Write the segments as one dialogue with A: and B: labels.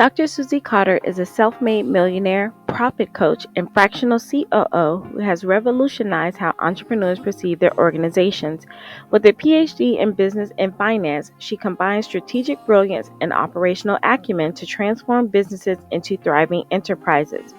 A: Dr. Susie Carder is a self-made millionaire, profit coach, and fractional COO who has revolutionized how entrepreneurs perceive their organizations. With a Ph.D. in business and finance, she combines strategic brilliance and operational acumen to transform businesses into thriving enterprises.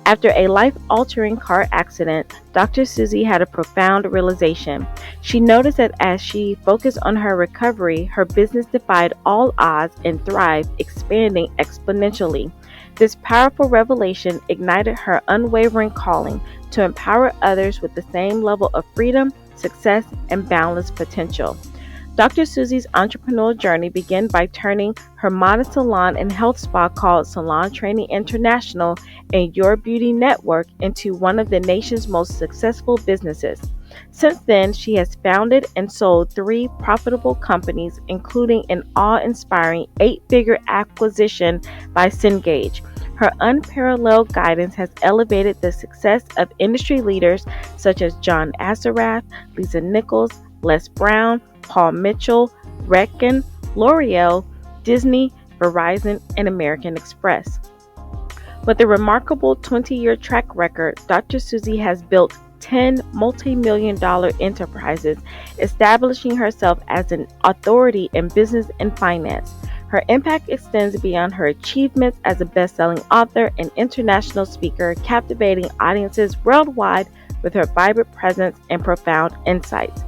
A: After a life-altering car accident, Dr. Susie had a profound realization. She noticed that as she focused on her recovery, her business defied all odds and thrived, expanding exponentially. This powerful revelation ignited her unwavering calling to empower others with the same level of freedom, success, and boundless potential. Dr. Susie's entrepreneurial journey began by turning her modest salon and health spa called Salon Training International and Your Beauty Network into one of the nation's most successful businesses. Since then, she has founded and sold 3 profitable companies, including an awe-inspiring 8-figure acquisition by Cengage. Her unparalleled guidance has elevated the success of industry leaders such as John Assaraf, Lisa Nichols, Les Brown, Paul Mitchell, Redken, L'Oreal, Disney, Verizon, and American Express. With a remarkable 20-year track record, Dr. Susie has built 10 multi-million-dollar enterprises, establishing herself as an authority in business and finance. Her impact extends beyond her achievements as a best-selling author and international speaker, captivating audiences worldwide with her vibrant presence and profound insights.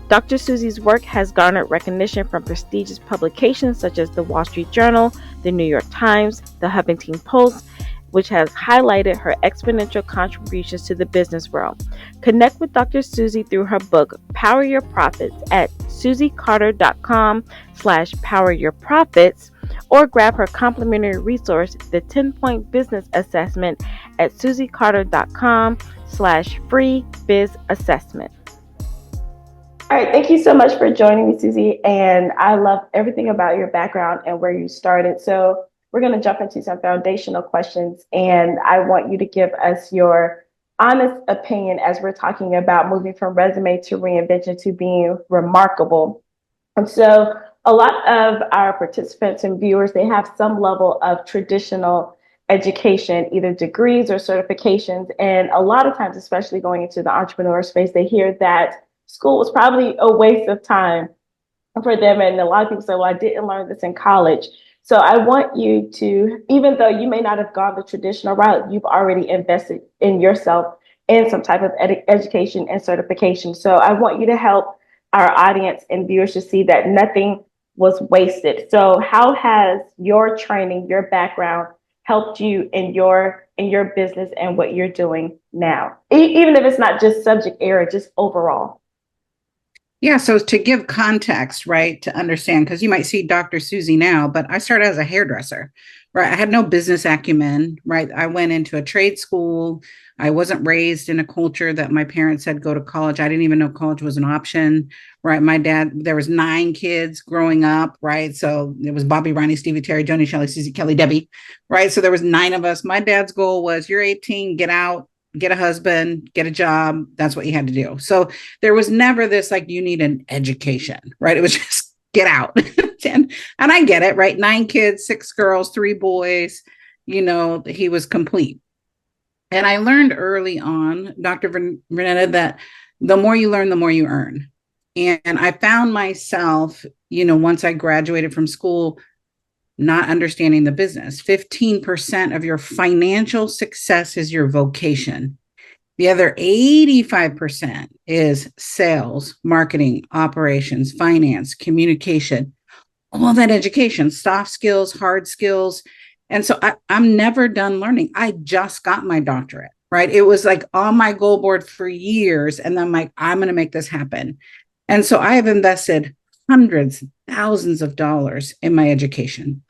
A: Dr. Susie's work has garnered recognition from prestigious publications such as the Wall Street Journal, the New York Times, the Huffington Post, which has highlighted her exponential contributions to the business world. Connect with Dr. Susie through her book, Power Your Profits, at susiecarder.com/poweryourprofits, or grab her complimentary resource, the 10-point business assessment, at susiecarder.com/free-biz-assessment. All right, thank you so much for joining me, Susie. And I love everything about your background and where you started. So we're going to jump into some foundational questions. And I want you to give us your honest opinion as we're talking about moving from resume to reinvention to being remarkable. And so a lot of our participants and viewers, they have some level of traditional education, either degrees or certifications. And a lot of times, especially going into the entrepreneur space, they hear that school was probably a waste of time for them. And a lot of people say, well, I didn't learn this in college. So I want you to, even though you may not have gone the traditional route, you've already invested in yourself in some type of education and certification. So I want you to help our audience and viewers to see that nothing was wasted. So how has your training, your background helped you in your business and what you're doing now? Even if it's not just subject area, just overall.
B: Yeah, so to give context, right, to understand, because you might see Dr. Susie now, but I started as a hairdresser, right? I had no business acumen, right? I went into a trade school. I wasn't raised in a culture that my parents said go to college. I didn't even know college was an option, right? My dad, there was 9 kids growing up, right? So it was Bobby, Ronnie, Stevie, Terry, Joni, Shelley, Susie, Kelly, Debbie, right? So there was 9 of us. My dad's goal was, you're 18, get out, get a husband, get a job. That's what you had to do. So there was never this, like, you need an education, right? It was just get out. and I get it, right? 9 kids, 6 girls, 3 boys, he was complete. And I learned early on, Dr. Vernetta, that the more you learn, the more you earn. And I found myself, once I graduated from school, not understanding the business. 15% of your financial success is your vocation. The other 85% is sales, marketing, operations, finance, communication, all that education, soft skills, hard skills. And so I'm never done learning. I just got my doctorate, right? It was like on my goal board for years. And I'm like, I'm going to make this happen. And so I have invested hundreds, thousands of dollars in my education.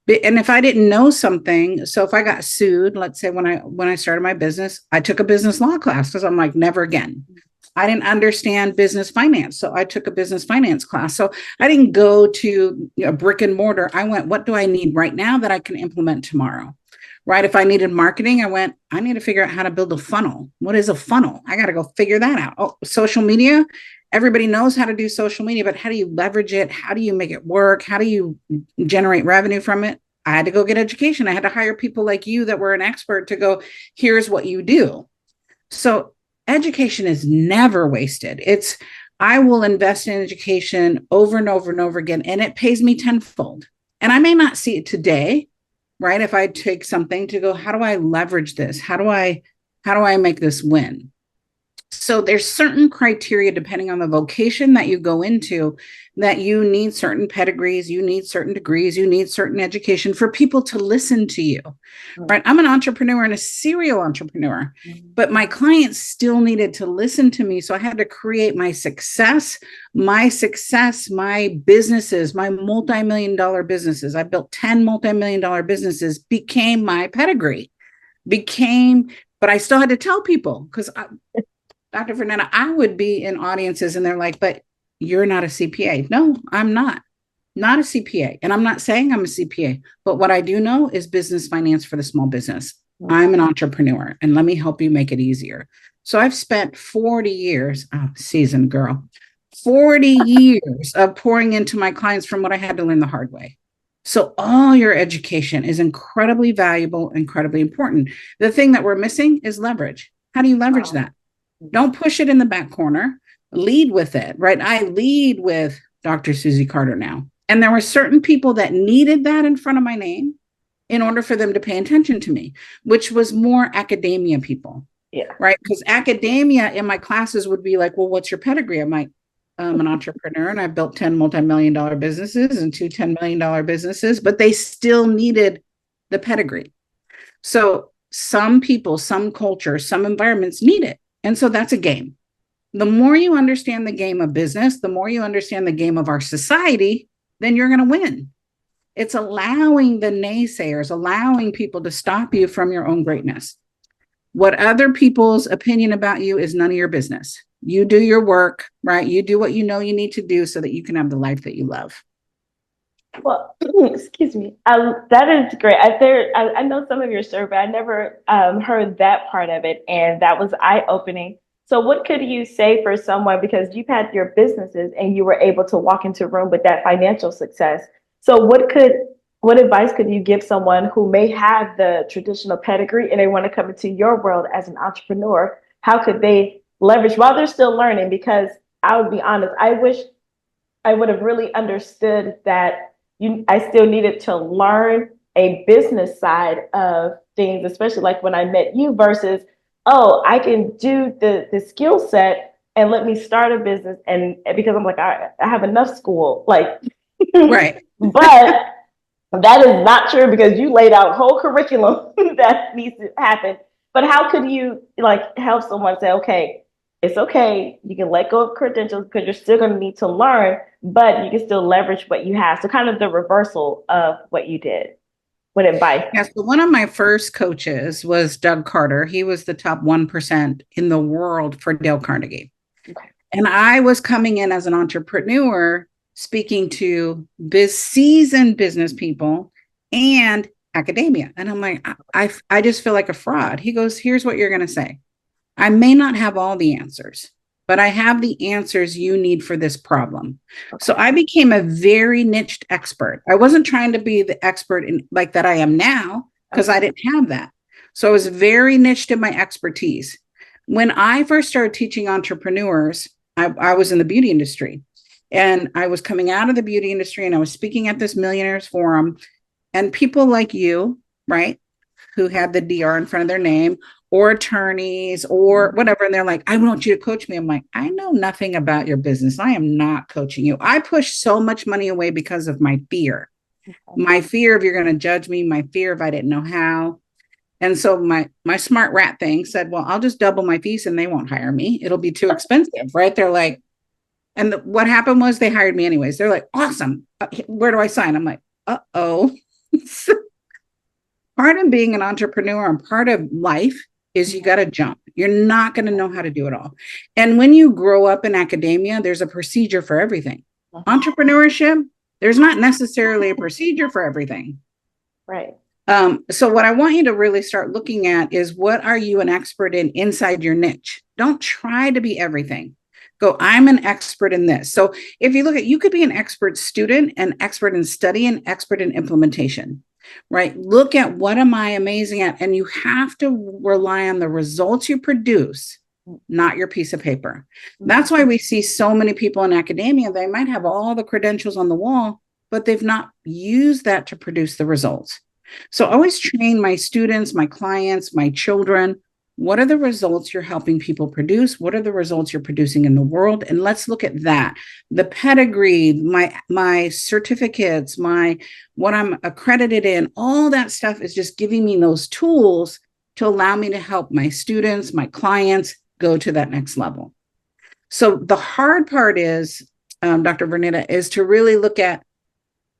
B: And if I didn't know something, so if I got sued, let's say when I started my business, I took a business law class because I'm like, never again. I didn't understand business finance. So I took a business finance class. So I didn't go to a brick and mortar. I went, what do I need right now that I can implement tomorrow? Right? If I needed marketing, I need to figure out how to build a funnel. What is a funnel? I got to go figure that out. Oh, social media. Everybody knows how to do social media, but how do you leverage it? How do you make it work? How do you generate revenue from it? I had to go get education. I had to hire people like you that were an expert to go, here's what you do. So education is never wasted. I will invest in education over and over and over again, and it pays me tenfold. And I may not see it today, right? If I take something to go, how do I leverage this? How do I make this win? So there's certain criteria depending on the vocation that you go into, that you need certain pedigrees, you need certain degrees, you need certain education for people to listen to you, right? I'm an entrepreneur and a serial entrepreneur, but my clients still needed to listen to me. So I had to create my success, my businesses, my multi-million-dollar businesses. I built 10 multi-million-dollar businesses, became my pedigree, but I still had to tell people, because Dr. Fernanda, I would be in audiences and they're like, but you're not a CPA. No, I'm not a CPA. And I'm not saying I'm a CPA, but what I do know is business finance for the small business. I'm an entrepreneur, and let me help you make it easier. So I've spent 40 years, seasoned girl, 40 years of pouring into my clients from what I had to learn the hard way. So all your education is incredibly valuable, incredibly important. The thing that we're missing is leverage. How do you leverage that? Don't push it in the back corner. Lead with it, right? I lead with Dr. Susie Carder now. And there were certain people that needed that in front of my name in order for them to pay attention to me, which was more academia people.
A: Yeah.
B: Right? Because academia in my classes would be like, well, what's your pedigree? I'm like, I'm an entrepreneur and I've built 10 multi-million-dollar businesses and two $10 million businesses, but they still needed the pedigree. So some people, some cultures, some environments need it. And so that's a game. The more you understand the game of business, the more you understand the game of our society, then you're going to win. It's allowing the naysayers, allowing people to stop you from your own greatness. What other people's opinion about you is none of your business. You do your work, right? You do what you know you need to do so that you can have the life that you love.
A: Well, excuse me. That is great. I know some of your story, but I never heard that part of it, and that was eye-opening. So what could you say for someone, because you've had your businesses and you were able to walk into a room with that financial success. So what advice could you give someone who may have the traditional pedigree and they want to come into your world as an entrepreneur? How could they leverage while they're still learning? Because I would be honest, I wish I would have really understood that I still needed to learn a business side of things, especially like when I met you versus, oh, I can do the skill set and let me start a business. And because I'm like, I have enough school, like,
B: Right.
A: but that is not true because you laid out whole curriculum that needs to happen. But how could you like help someone say, okay, it's okay, you can let go of credentials because you're still going to need to learn, but you can still leverage what you have. So kind of the reversal of what you did. What advice?
B: Yeah, so one of my first coaches was Doug Carter. He was the top 1% in the world for Dale Carnegie.
A: Okay.
B: And I was coming in as an entrepreneur, speaking to seasoned business people and academia. And I'm like, I just feel like a fraud. He goes, here's what you're going to say. I may not have all the answers, but I have the answers you need for this problem. Okay. So I became a very niched expert. I wasn't trying to be the expert in like that I am now because I didn't have that. So I was very niched in my expertise. When I first started teaching entrepreneurs, I was in the beauty industry and I was coming out of the beauty industry and I was speaking at this millionaires forum, and people like you, right, who had the DR in front of their name, or attorneys or whatever. And they're like, I want you to coach me. I'm like, I know nothing about your business. I am not coaching you. I pushed so much money away because of my fear, my fear of you're going to judge me, my fear of I didn't know how. And so my smart rat thing said, well, I'll just double my fees and they won't hire me. It'll be too expensive, right? They're like, and what happened was they hired me anyways. They're like, awesome. Where do I sign? I'm like, uh-oh. Part of being an entrepreneur and part of life is you got to jump. You're not going to know how to do it all. And when you grow up in academia, there's a procedure for everything. Entrepreneurship, there's not necessarily a procedure for everything.
A: Right.
B: So what I want you to really start looking at is what are you an expert in inside your niche? Don't try to be everything. Go, I'm an expert in this. So if you look at, you could be an expert student, an expert in study, an expert in implementation. right? Look at what am I amazing at? And you have to rely on the results you produce, not your piece of paper. That's why we see so many people in academia. They might have all the credentials on the wall, but they've not used that to produce the results. So I always train my students, my clients, my children. What are the results you're helping people produce? What are the results you're producing in the world? And let's look at that. The pedigree, my certificates, my what I'm accredited in, all that stuff is just giving me those tools to allow me to help my students, my clients go to that next level. So the hard part is, Dr. Vernita, is to really look at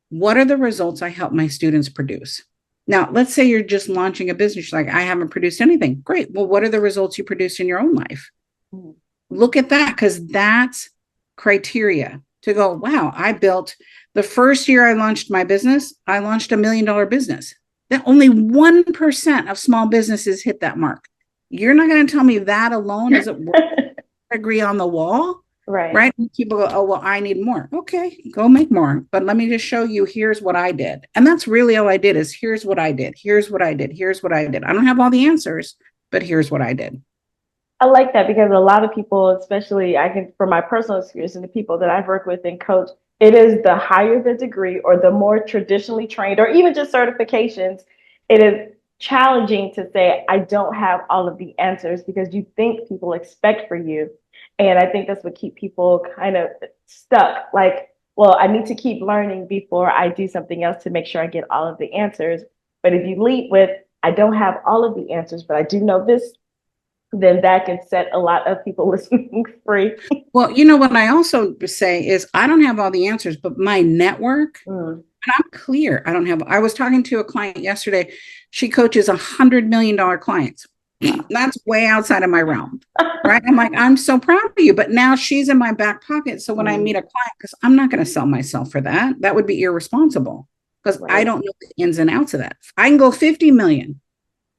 B: what are the results I help my students produce. Now, let's say you're just launching a business, like I haven't produced anything. Great. Well, what are the results you produce in your own life? Look at that, because that's criteria to go, wow, I built the first year I launched my business, I launched $1 million business. That only 1% of small businesses hit that mark. You're not going to tell me that alone isn't worth agree on the wall. Right. People go, oh, well, I need more. Okay, go make more. But let me just show you, here's what I did. And that's really all I did is here's what I did. Here's what I did. Here's what I did. I don't have all the answers, but here's what I did.
A: I like that because a lot of people, especially I can, from my personal experience and the people that I've worked with and coach, it is the higher the degree or the more traditionally trained or even just certifications, it is challenging to say, I don't have all of the answers because you think people expect for you. And I think that's what keep people kind of stuck. Like, well, I need to keep learning before I do something else to make sure I get all of the answers. But if you lead with, I don't have all of the answers, but I do know this, then that can set a lot of people listening free.
B: Well, you know what I also say is I don't have all the answers, but my network, and I'm clear. I was talking to a client yesterday. She coaches $100 million clients. That's way outside of my realm, right? I'm like, I'm so proud of you, but now she's in my back pocket. So when I meet a client, because I'm not going to sell myself for that, that would be irresponsible because I don't know the ins and outs of that. I can go 50 million.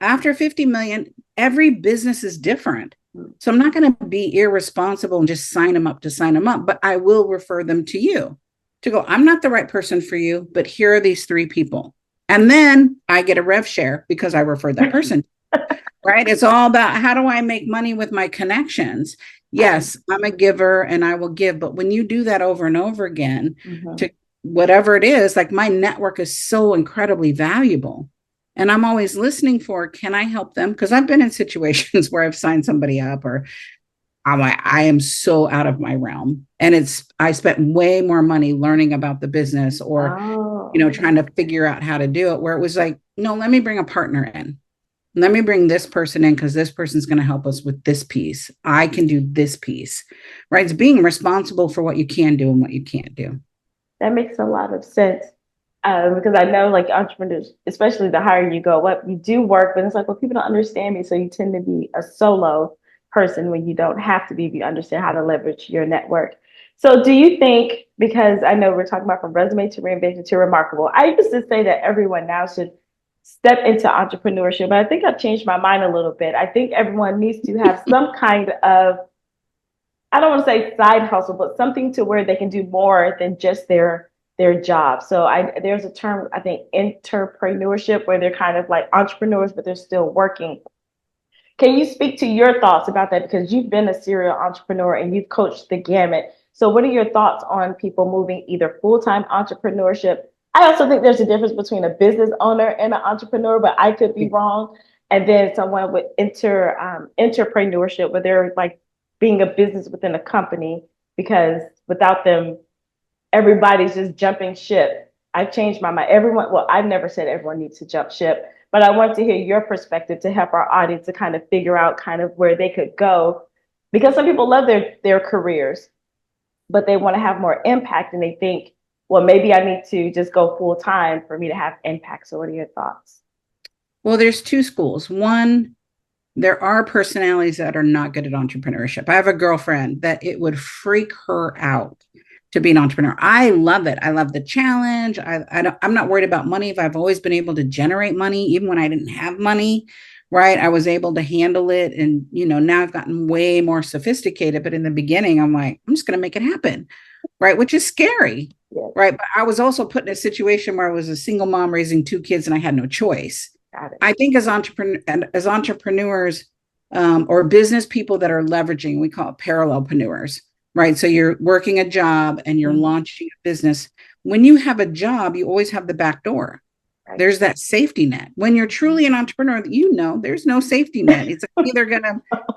B: After 50 million, every business is different. So I'm not going to be irresponsible and just sign them up to sign them up, but I will refer them to you to go, I'm not the right person for you, but here are these 3 people. And then I get a rev share because I referred that person. Right? It's all about how do I make money with my connections? Yes, I'm a giver and I will give. But when you do that over and over again to whatever it is, like my network is so incredibly valuable. And I'm always listening for, can I help them? Because I've been in situations where I've signed somebody up or I'm like, I am so out of my realm. And I spent way more money learning about the business or, trying to figure out how to do it, where it was like, no, let me bring a partner in. Let me bring this person in because this person's going to help us with this piece. I can do this piece, right? It's being responsible for what you can do and what you can't do.
A: That makes a lot of sense because I know like entrepreneurs, especially the higher you go up, you do work, but it's like, well, people don't understand me. So you tend to be a solo person when you don't have to be, if you understand how to leverage your network. So do you think, because I know we're talking about from resume to reinvention to remarkable, I used to say that everyone now should step into entrepreneurship. But I think I've changed my mind a little bit. I think everyone needs to have some kind of, I don't want to say side hustle, but something to where they can do more than just their job. So there's a term, I think, entrepreneurship, where they're kind of like entrepreneurs, but they're still working. Can you speak to your thoughts about that? Because you've been a serial entrepreneur and you've coached the gamut. So what are your thoughts on people moving either full-time entrepreneurship? I also think there's a difference between a business owner and an entrepreneur, but I could be wrong. And then someone with entrepreneurship, where they're like being a business within a company, because without them, everybody's just jumping ship. I've changed my mind. Well, I've never said everyone needs to jump ship, but I want to hear your perspective to help our audience to kind of figure out kind of where they could go. Because some people love their careers, but they want to have more impact and they think, well, maybe I need to just go full time for me to have impact. So what are your thoughts?
B: Well, there's 2 schools. One, there are personalities that are not good at entrepreneurship. I have a girlfriend that it would freak her out to be an entrepreneur. I love it. I love the challenge. I'm not worried about money. If I've always been able to generate money, even when I didn't have money, right? I was able to handle it. And, now I've gotten way more sophisticated. But in the beginning, I'm like, I'm just going to make it happen. right? Which is scary,
A: Yes.
B: right? But I was also put in a situation where I was a single mom raising two kids and I had no choice.
A: Got it.
B: I think as entrepreneurs or business people that are leveraging, we call it parallelpreneurs, right? So you're working a job and you're launching a business. When you have a job, you always have the back door.
A: Right.
B: There's that safety net. When you're truly an entrepreneur, there's no safety net. It's either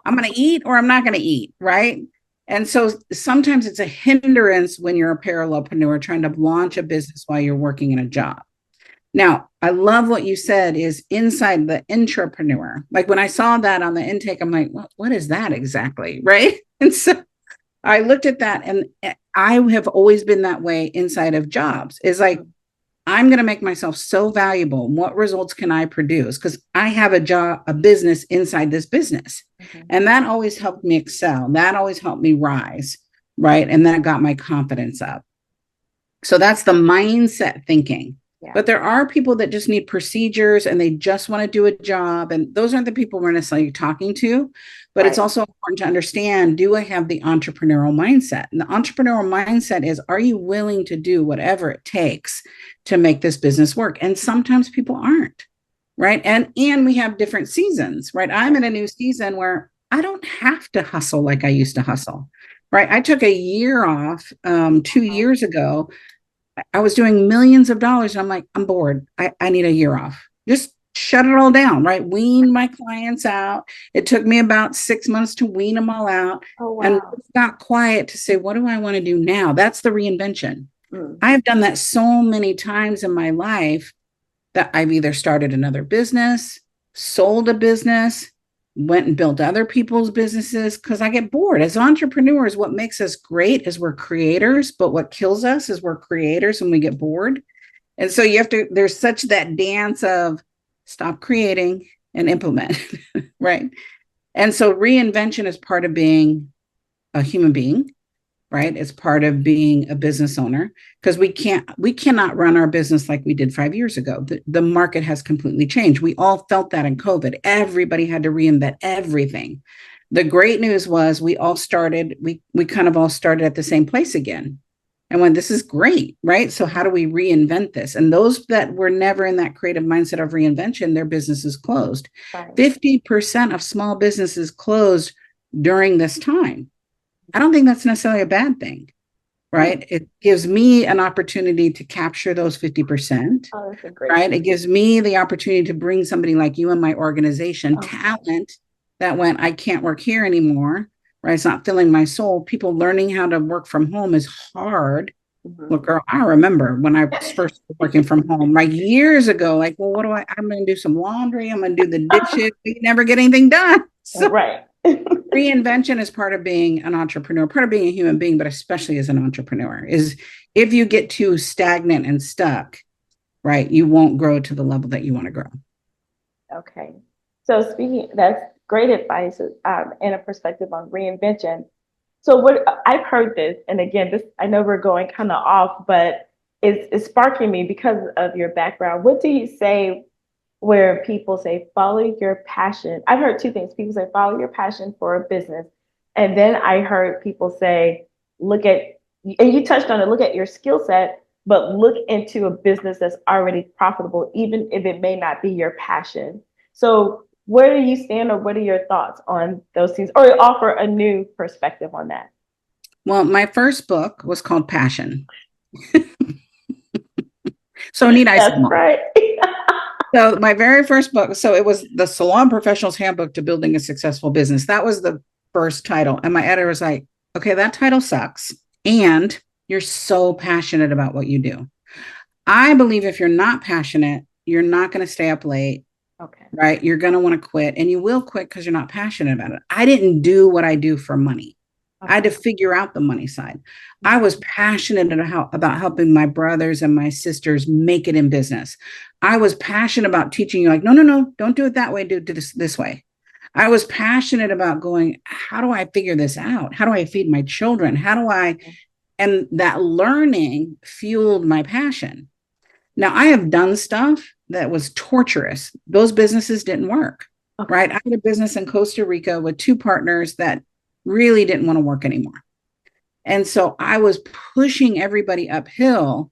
B: I'm gonna eat or I'm not gonna eat, right? And so sometimes it's a hindrance when you're a parallelpreneur trying to launch a business while you're working in a job. Now, I love what you said is inside the intrapreneur. Like when I saw that on the intake, I'm like, what is that exactly? Right. And so I looked at that and I have always been that way inside of jobs. Is like, I'm going to make myself so valuable. What results can I produce? Because I have a business inside this business. And that always helped me excel. That always helped me rise. Right. And that got my confidence up. So that's the mindset thinking. Yeah. But there are people that just need procedures and they just want to do a job. And those aren't the people we're necessarily talking to. But it's also important to understand, do I have the entrepreneurial mindset? And the entrepreneurial mindset is, are you willing to do whatever it takes to make this business work? And sometimes people aren't, right? And we have different seasons, right? I'm in a new season where I don't have to hustle like I used to hustle, right? I took a year off 2 years ago. I was doing millions of dollars. And I'm like, I'm bored. I need a year off. Just shut it all down, right? Wean my clients out. It took me about 6 months to wean them all out. Oh, wow. And got quiet to say, what do I want to do now? That's the reinvention. I've done that so many times in my life that I've either started another business, sold a business, went and built other people's businesses because I get bored. As entrepreneurs, what makes us great is we're creators, but what kills us is we're creators when we get bored. And so there's such that dance of stop creating and implement, right? And so reinvention is part of being a human being, right? It's part of being a business owner because we cannot run our business like we did 5 years ago. The market has completely changed. We all felt that in COVID. Everybody had to reinvent everything. The great news was we kind of all started at the same place again. And when this is great, right? So how do we reinvent this? And those that were never in that creative mindset of reinvention, their businesses closed. Right. 50% of small businesses closed during this time. I don't think that's necessarily a bad thing, right? It gives me an opportunity to capture those 50%, right? It gives me the opportunity to bring somebody like you in my organization, talent that went, I can't work here anymore, right? It's not filling my soul. People learning how to work from home is hard. Look, girl, I remember when I was first working from home, like years ago, like, well, I'm going to do some laundry. I'm going to do the dishes. We never get anything done. So, right. Reinvention is part of being an entrepreneur, part of being a human being, but especially as an entrepreneur is if you get too stagnant and stuck, right, you won't grow to the level that you want to grow.
A: Okay. So that's great advice and a perspective on reinvention. So what I've heard this, and again, I know we're going kind of off, but it's sparking me because of your background. What do you say where people say, follow your passion? I've heard two things. People say, follow your passion for a business. And then I heard people say, and you touched on it, look at your skill set, but look into a business that's already profitable, even if it may not be your passion. So where do you stand, or what are your thoughts on those things, or offer a new perspective on that?
B: Well, my first book was called Passion. So need I say more? Right. So my very first book, so it was the Salon Professional's Handbook to Building a Successful Business. That was the first title. And my editor was like, okay, that title sucks. And you're so passionate about what you do. I believe if you're not passionate, you're not going to stay up late. Okay. Right. You're going to want to quit, and you will quit because you're not passionate about it. I didn't do what I do for money. Okay. I had to figure out the money side. I was passionate about helping my brothers and my sisters make it in business. I was passionate about teaching you, like, no, don't do it that way. Do this way. I was passionate about going, how do I figure this out? How do I feed my children? And that learning fueled my passion. Now, I have done stuff that was torturous. Those businesses didn't work, okay. Right? I had a business in Costa Rica with two partners that really didn't want to work anymore. And so I was pushing everybody uphill,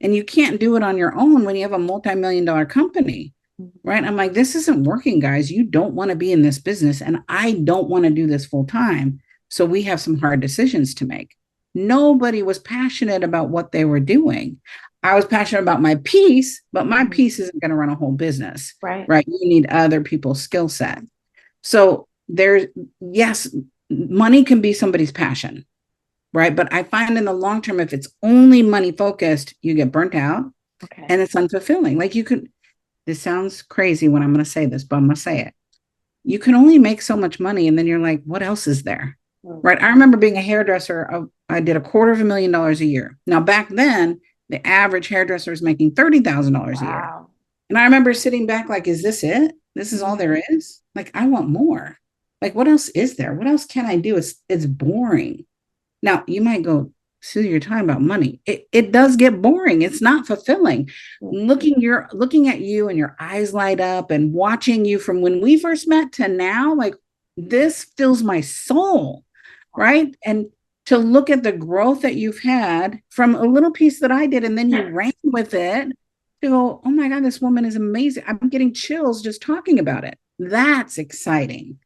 B: and you can't do it on your own when you have a multi-million-dollar company, right? I'm like, this isn't working, guys. You don't want to be in this business, and I don't want to do this full time. So we have some hard decisions to make. Nobody was passionate about what they were doing. I was passionate about my piece, but my piece isn't going to run a whole business, right? You need other people's skill set. So there's, yes, money can be somebody's passion, right? But I find in the long term, if it's only money focused, you get burnt out, and it's unfulfilling. Like, you could, this sounds crazy when I'm going to say this, but I'm going to say it. You can only make so much money, and then you're like, what else is there? Right. I remember being a hairdresser. I did $250,000 a year. Now, back then, the average hairdresser was making $30,000 a year. And I remember sitting back like, is this it? This is all there is? Like, I want more. Like, what else is there? What else can I do? It's boring. Now, you might go, Susie, you're talking about money. It does get boring. It's not fulfilling. Looking at you and your eyes light up, and watching you from when we first met to now, like, this fills my soul, right? And to look at the growth that you've had from a little piece that I did, and then you ran with it, to go, oh my God, this woman is amazing. I'm getting chills just talking about it. That's exciting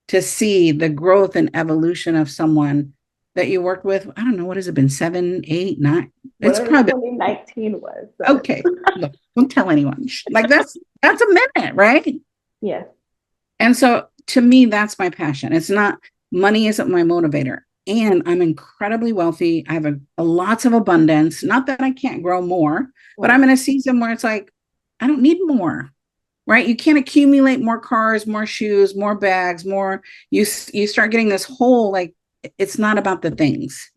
B: to see the growth and evolution of someone that you worked with. I don't know, what has it been, 7, 8, 9? It's probably
A: 2019 was. So.
B: Okay. Look, don't tell anyone. Like, that's a minute, right?
A: Yes.
B: And so to me, that's my passion. It's not, money isn't my motivator. And I'm incredibly wealthy. I have a lots of abundance. Not that I can't grow more, but I'm in a season where it's like, I don't need more, right? You can't accumulate more cars, more shoes, more bags, more. You start getting this whole, like, it's not about the things.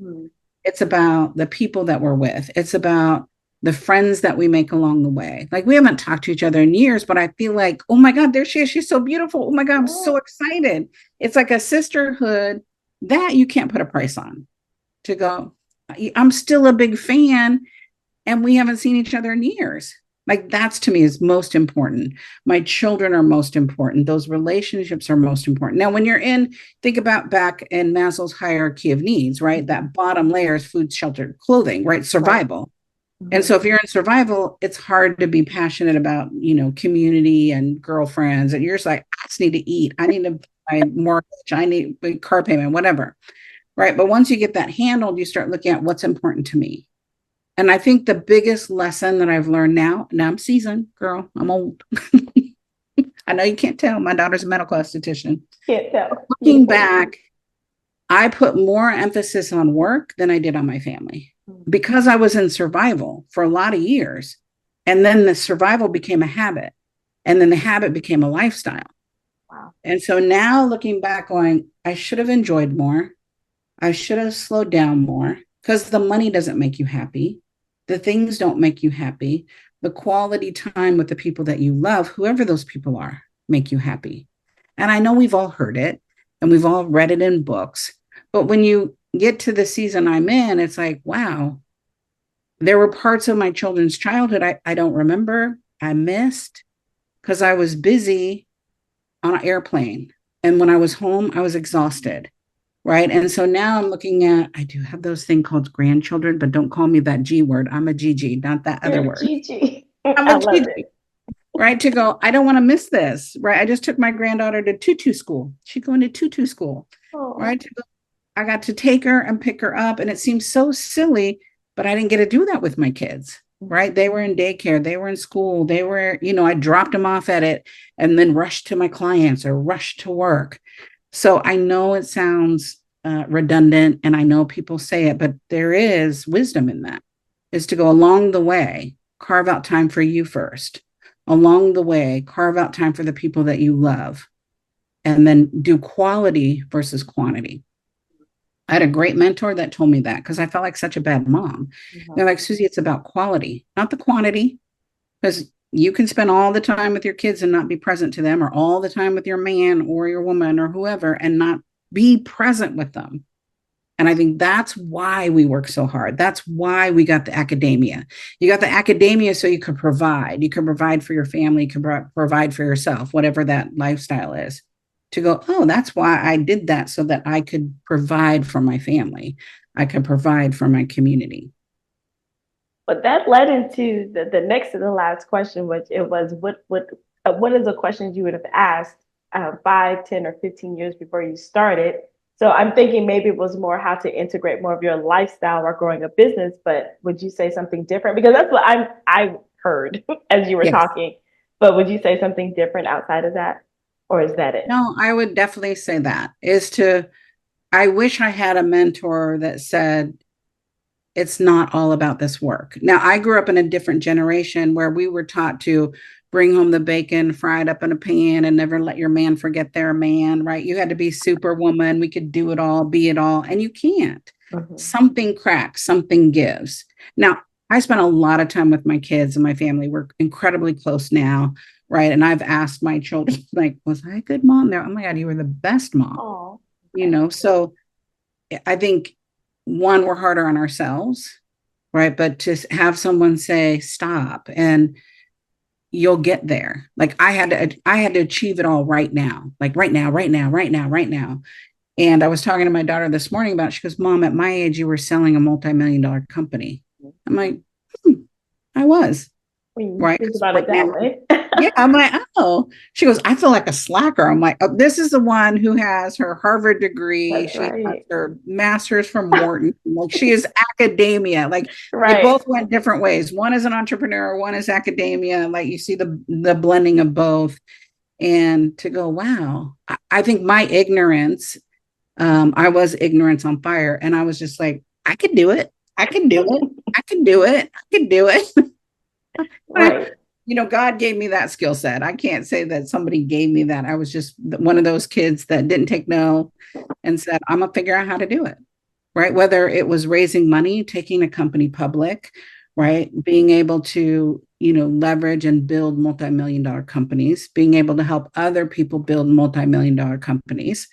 B: It's about the people that we're with. It's about the friends that we make along the way. Like, we haven't talked to each other in years, but I feel like, oh my God, there she is. She's so beautiful. Oh my God, I'm so excited. It's like a sisterhood that you can't put a price on. To go, I'm still a big fan, and we haven't seen each other in years. Like, that's, to me, is most important. My children are most important. Those relationships are most important. Now, when you're think about back in Maslow's hierarchy of needs, right? That bottom layer is food, shelter, clothing, right? Survival. And so if you're in survival, it's hard to be passionate about, community and girlfriends. And you're just like, I just need to eat. I need to buy mortgage. I need a car payment, whatever. Right. But once you get that handled, you start looking at what's important to me. And I think the biggest lesson that I've learned now I'm seasoned, girl, I'm old. I know you can't tell. My daughter's a medical esthetician.
A: Can't tell.
B: Looking back, I put more emphasis on work than I did on my family, because I was in survival for a lot of years. And then the survival became a habit. And then the habit became a lifestyle.
A: Wow.
B: And so now looking back, going, I should have enjoyed more. I should have slowed down more, because the money doesn't make you happy. The things don't make you happy. The quality time with the people that you love, whoever those people are, make you happy. And I know we've all heard it, and we've all read it in books. But when you get to the season I'm in, it's like, wow, there were parts of my children's childhood I don't remember. I missed, because I was busy on an airplane. And when I was home, I was exhausted. Right. And so now I'm looking at, I do have those things called grandchildren, but don't call me that G word. I'm a GG, not that other word.
A: GG.
B: I'm a GG. Right. To go, I don't want to miss this. Right. I just took my granddaughter to tutu school. She's going to tutu school. Right. To go, I got to take her and pick her up. And it seems so silly, but I didn't get to do that with my kids. Right. They were in daycare. They were in school. They were, I dropped them off at it and then rushed to my clients or rushed to work. So I know it sounds redundant, and I know people say it, but there is wisdom in that, is to go along the way, carve out time for you first. Along the way, carve out time for the people that you love, and then do quality versus quantity. I had a great mentor that told me that, because I felt like such a bad mom. They're like, Susie, it's about quality, not the quantity, because you can spend all the time with your kids and not be present to them, or all the time with your man or your woman or whoever and not be present with them. And I think that's why we work so hard. That's why we got the academia. You got the academia so you could provide. You can provide for your family, you can provide for yourself, whatever that lifestyle is. To go, oh, that's why I did that, so that I could provide for my family. I could provide for my community.
A: But that led into the next to the last question, which it was what is a question you would have asked 5, 10, or 15 years before you started? So I'm thinking maybe it was more how to integrate more of your lifestyle or growing a business. But would you say something different? Because that's what I heard as you were
B: Yes.
A: talking. But would you say something different outside of that, or is that it?
B: No, I would definitely say that is to, I wish I had a mentor that said, it's not all about this work. Now, I grew up in a different generation where we were taught to bring home the bacon, fry it up in a pan, and never let your man forget their man, right? You had to be superwoman. We could do it all, be it all, and you can't.
A: Mm-hmm.
B: Something cracks, something gives. Now, I spent a lot of time with my kids and my family. We're incredibly close now, right? And I've asked my children, like, was I a good mom? There, oh my God, you were the best mom,
A: Oh,
B: you
A: okay.
B: know? So I think one, we're harder on ourselves, right? But to have someone say stop and you'll get there. Like I had to achieve it all right now, like right now, right now, right now, right now. And I was talking to my daughter this morning about, she goes, Mom, at my age, you were selling a multi-million-dollar company. I'm like, hmm, I was,
A: When you
B: right?
A: think
B: 'Cause
A: about it
B: right
A: that
B: now,
A: way.
B: yeah, I'm like, oh. She goes, I feel like a slacker. I'm like, oh, this is the one who has her Harvard degree.
A: That's
B: She has
A: right.
B: her master's from Wharton. Like she is academia. Like they
A: Right.
B: both went different ways. One is an entrepreneur, one is academia. Like you see the blending of both. And to go, wow, I think my ignorance, I was ignorance on fire. And I was just like, I could do it. I can do it. I can do it. I can do it.
A: Right.
B: God gave me that skill set. I can't say that somebody gave me that. I was just one of those kids that didn't take no and said, I'm going to figure out how to do it. Right. Whether it was raising money, taking a company public, right. Being able to, leverage and build multi-million-dollar companies, being able to help other people build multi-million-dollar companies,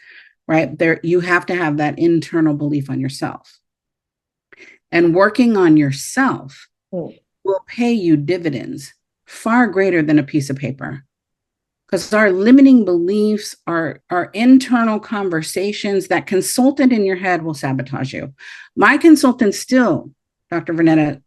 B: right. There, you have to have that internal belief on yourself. And working on yourself
A: Mm.
B: will pay you dividends far greater than a piece of paper. Because our limiting beliefs, our internal conversations, that consultant in your head will sabotage you. My consultant still, Dr. Vernetta,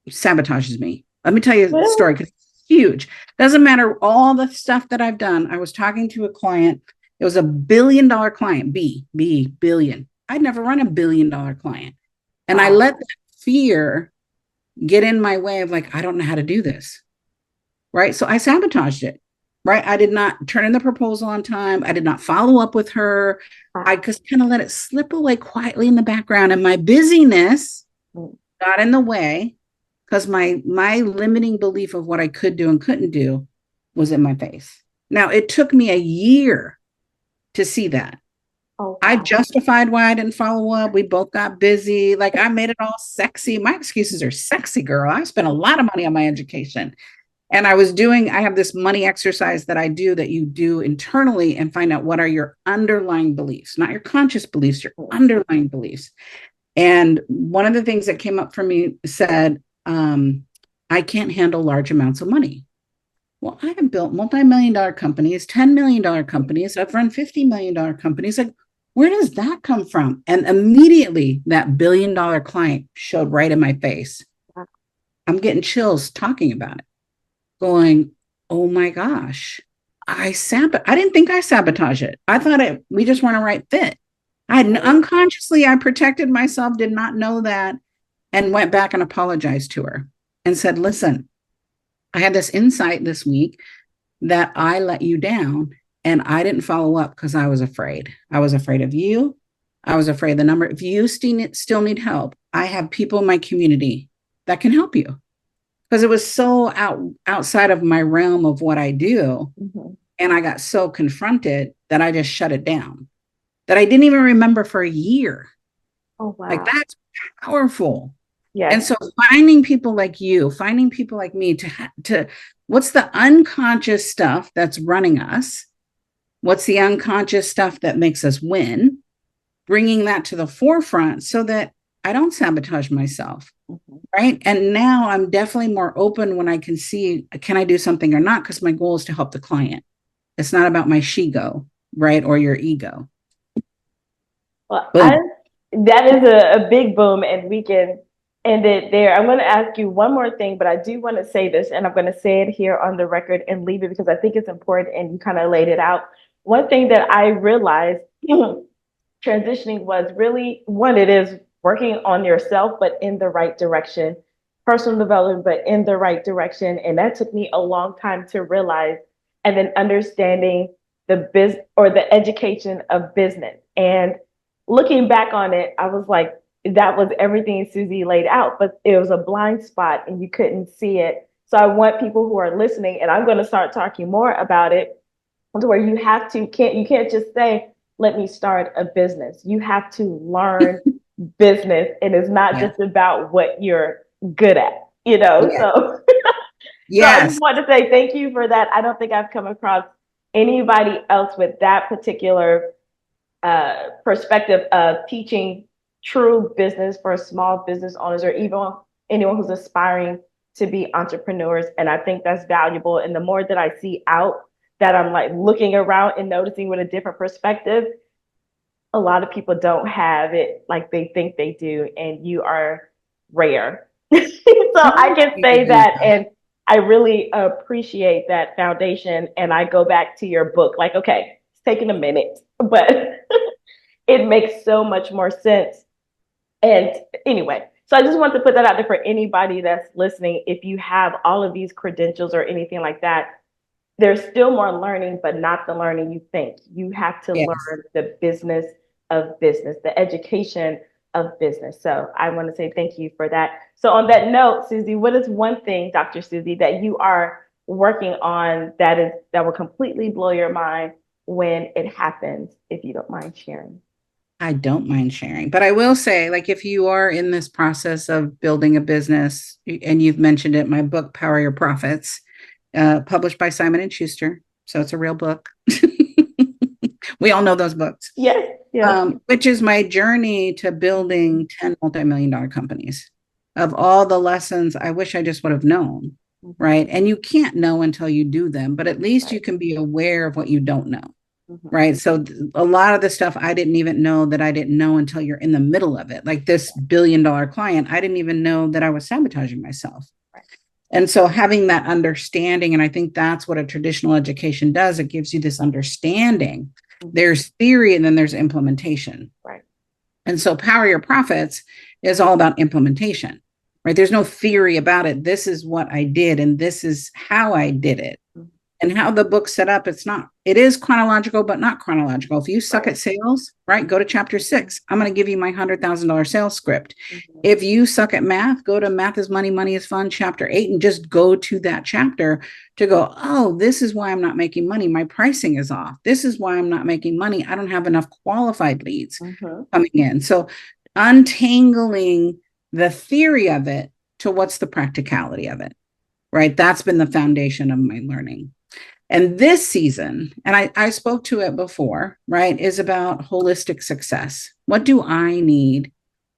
B: sabotages me. Let me tell you the
A: Really?
B: story because it's huge. Doesn't matter all the stuff that I've done. I was talking to a client. It was $1 billion client, billion. I'd never run $1 billion client. And I
A: Wow.
B: let that fear get in my way of like, I don't know how to do this. Right. So I sabotaged it. Right. I did not turn in the proposal on time. I did not follow up with her. I
A: Wow.
B: just kind of let it slip away quietly in the background. And my busyness
A: Mm.
B: got in the way because my limiting belief of what I could do and couldn't do was in my face. Now it took me a year to see that.
A: Oh,
B: I
A: wow.
B: justified why I didn't follow up. We both got busy. Like I made it all sexy. My excuses are sexy, girl. I spent a lot of money on my education. And I have this money exercise that I do that you do internally and find out what are your underlying beliefs, not your conscious beliefs, your underlying beliefs. And one of the things that came up for me said, I can't handle large amounts of money. Well, I have built multi-million-dollar companies, $10 million companies. I've run $50 million companies. Like, where does that come from? And immediately that $1 billion client showed right in my face. I'm getting chills talking about it, going, oh my gosh, I didn't think I sabotaged it. I thought we just weren't a right fit. Unconsciously, I protected myself, did not know that, and went back and apologized to her and said, listen, I had this insight this week that I let you down and I didn't follow up because I was afraid. I was afraid of you. I was afraid the number, if you still need help, I have people in my community that can help you because it was so outside of my realm of what I do.
A: Mm-hmm.
B: And I got so confronted that I just shut it down, that I didn't even remember for a year.
A: Oh,
B: Like
A: wow.
B: that's powerful. And
A: Yes.
B: so finding people like you, finding people like me to what's the unconscious stuff that's running us? What's the unconscious stuff that makes us win? Bringing that to the forefront so that I don't sabotage myself.
A: Mm-hmm.
B: Right. And now I'm definitely more open when I can see, can I do something or not? Because my goal is to help the client. It's not about my she-go, right? Or your ego.
A: Well, I
B: Boom.
A: That is a big boom, and we can end it there. I'm going to ask you one more thing, but I do want to say this, and I'm going to say it here on the record and leave it because I think it's important, and you kind of laid it out. One thing that I realized transitioning was really one, it is working on yourself, but in the right direction, personal development, but in the right direction. And that took me a long time to realize, and then understanding the biz or the education of business. And looking back on it, I was like, that was everything Susie laid out, but it was a blind spot and you couldn't see it. So I want people who are listening, and I'm going to start talking more about it, to where you can't just say, let me start a business. You have to learn business, and it's not
B: Yeah.
A: just about what you're good at, you know.
B: Yeah.
A: So I just
B: Yes.
A: want to say thank you for that. I don't think I've come across anybody else with that particular perspective of teaching true business for small business owners, or even anyone who's aspiring to be entrepreneurs. And I think that's valuable. And the more that I see out, that I'm like looking around and noticing with a different perspective, a lot of people don't have it like they think they do. And you are rare. So I can say that. And I really appreciate that foundation. And I go back to your book, like, okay, it's taking a minute, but it makes so much more sense. And anyway, so I just want to put that out there for anybody that's listening. If you have all of these credentials or anything like that, there's still more learning, but not the learning you think. You have to
B: Yes.
A: learn the business of business, the education of business. So I want to say thank you for that. So on that note, Susie, what is one thing, Dr. Susie, that you are working on that will completely blow your mind when it happens, if you don't mind sharing?
B: I don't mind sharing, but I will say, like, if you are in this process of building a business, and you've mentioned it, my book, Power Your Profits, published by Simon and Schuster. So it's a real book. We all know those books.
A: Yes, yes.
B: Which is my journey to building 10 multi-million-dollar companies. Of all the lessons I wish I just would have known, right? And you can't know until you do them, but at least you can be aware of what you don't know, right? So a lot of the stuff I didn't even know that I didn't know until you're in the middle of it. Like this billion-dollar client, I didn't even know that I was sabotaging myself. And so having that understanding, and I think that's what a traditional education does, it gives you this understanding. There's theory and then there's implementation.
A: Right.
B: And so Power Your Profits is all about implementation, right? There's no theory about it. This is what I did, and this is how I did it. And how the book's set up, it is chronological, but not chronological. If you suck at sales, right, go to chapter 6. I'm going to give you my $100,000 sales script. If you suck at math, go to Math is Money, Money is Fun, chapter 8, and just go to that chapter to go, oh, this is why I'm not making money. My pricing is off. This is why I'm not making money. I don't have enough qualified leads coming in. So untangling the theory of it to what's the practicality of it, right? That's been the foundation of my learning. And this season, and I spoke to it before, right, is about holistic success. What do I need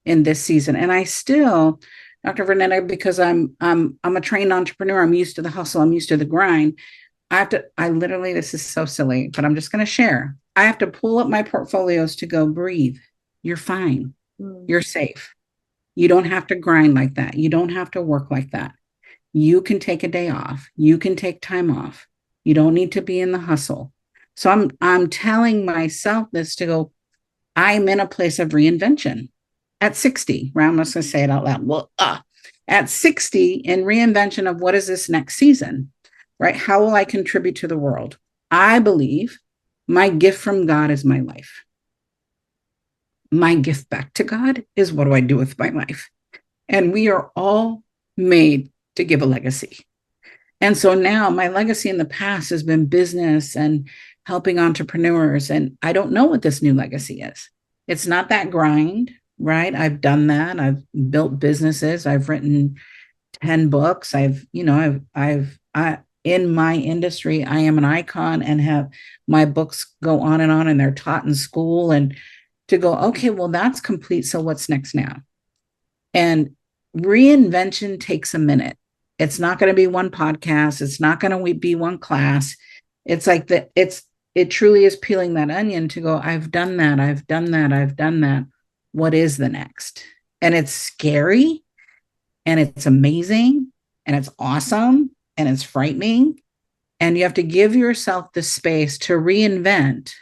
B: in this season? And I still, Dr. Vernetta, because I'm a trained entrepreneur, I'm used to the hustle, I'm used to the grind. I literally, this is so silly, but I'm just going to share. I have to pull up my portfolios to go, breathe. You're fine. You're safe. You don't have to grind like that. You don't have to work like that. You can take a day off. You can take time off. You don't need to be in the hustle. So I'm telling myself this to go, I'm in a place of reinvention at 60, right? I'm just going to say it out loud. Well, at 60 in reinvention of what is this next season, right? How will I contribute to the world? I believe my gift from God is my life. My gift back to God is what do I do with my life? And we are all made to give a legacy. And so now my legacy in the past has been business and helping entrepreneurs. And I don't know what this new legacy is. It's not that grind, right? I've done that. I've built businesses. I've written 10 books. In my industry, I am an icon and have my books go on and they're taught in school. And to go, okay, well, that's complete. So what's next now? And reinvention takes a minute. It's not going to be one podcast. It's not going to be one class. It's like it truly is peeling that onion to go, I've done that. I've done that. I've done that. what is the next? And it's scary and it's amazing and it's awesome and it's frightening. And you have to give yourself the space to reinvent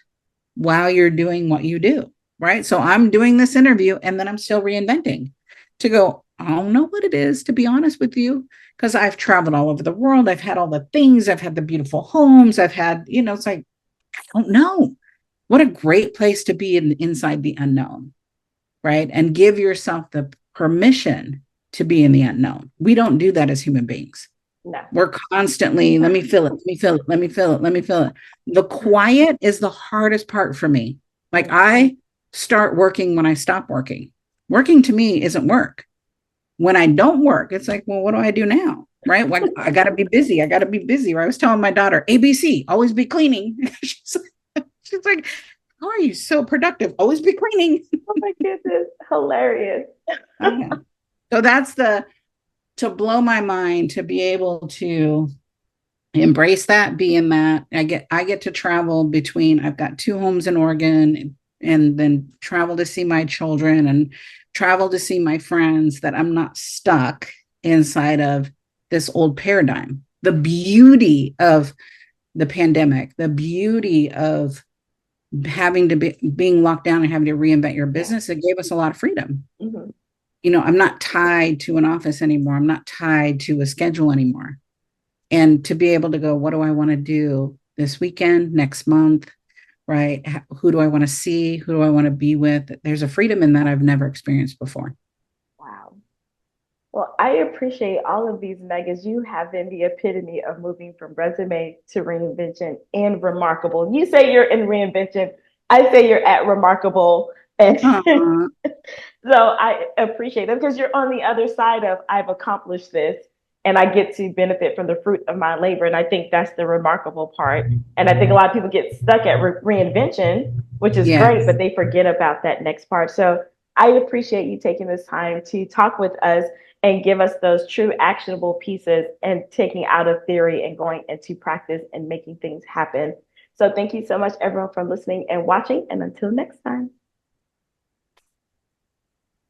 B: while you're doing what you do. Right. So I'm doing this interview and then I'm still reinventing to go, I don't know what it is, to be honest with you, because I've traveled all over the world. I've had all the things, I've had the beautiful homes, I've had, it's like, I don't know. What a great place to be inside the unknown, right? And give yourself the permission to be in the unknown. We don't do that as human beings.
A: No.
B: We're constantly, let me feel it, let me feel it, let me feel it, let me feel it. The quiet is the hardest part for me. Like I start working when I stop working. Working to me isn't work. When I don't work, it's like, well, what do I do now? Right? Well, I got to be busy. I got to be busy. I was telling my daughter, ABC, always be cleaning. she's like, how are you so productive? Always be cleaning.
A: Oh my goodness, hilarious.
B: Okay. So that's to blow my mind, to be able to embrace that, be in that. I get to travel between, I've got 2 homes in Oregon and then travel to see my children and travel to see my friends, that I'm not stuck inside of this old paradigm. The beauty of the pandemic, the beauty of having to being locked down and having to reinvent your business, it gave us a lot of freedom.
A: Mm-hmm.
B: I'm not tied to an office anymore. I'm not tied to a schedule anymore. And to be able to go, what do I want to do this weekend, next month, right? Who do I want to see? Who do I want to be with? There's a freedom in that I've never experienced before.
A: Wow. Well, I appreciate all of these nuggets. You have been the epitome of moving from resume to reinvention and remarkable. You say you're in reinvention. I say you're at remarkable. And
B: Uh,
A: so I appreciate it because you're on the other side of I've accomplished this and I get to benefit from the fruit of my labor. And I think that's the remarkable part. And I think a lot of people get stuck at reinvention, which is great,
B: yes.
A: but they forget about that next part. So I appreciate you taking this time to talk with us and give us those true actionable pieces and taking out of theory and going into practice and making things happen. So thank you so much, everyone, for listening and watching. And until next time.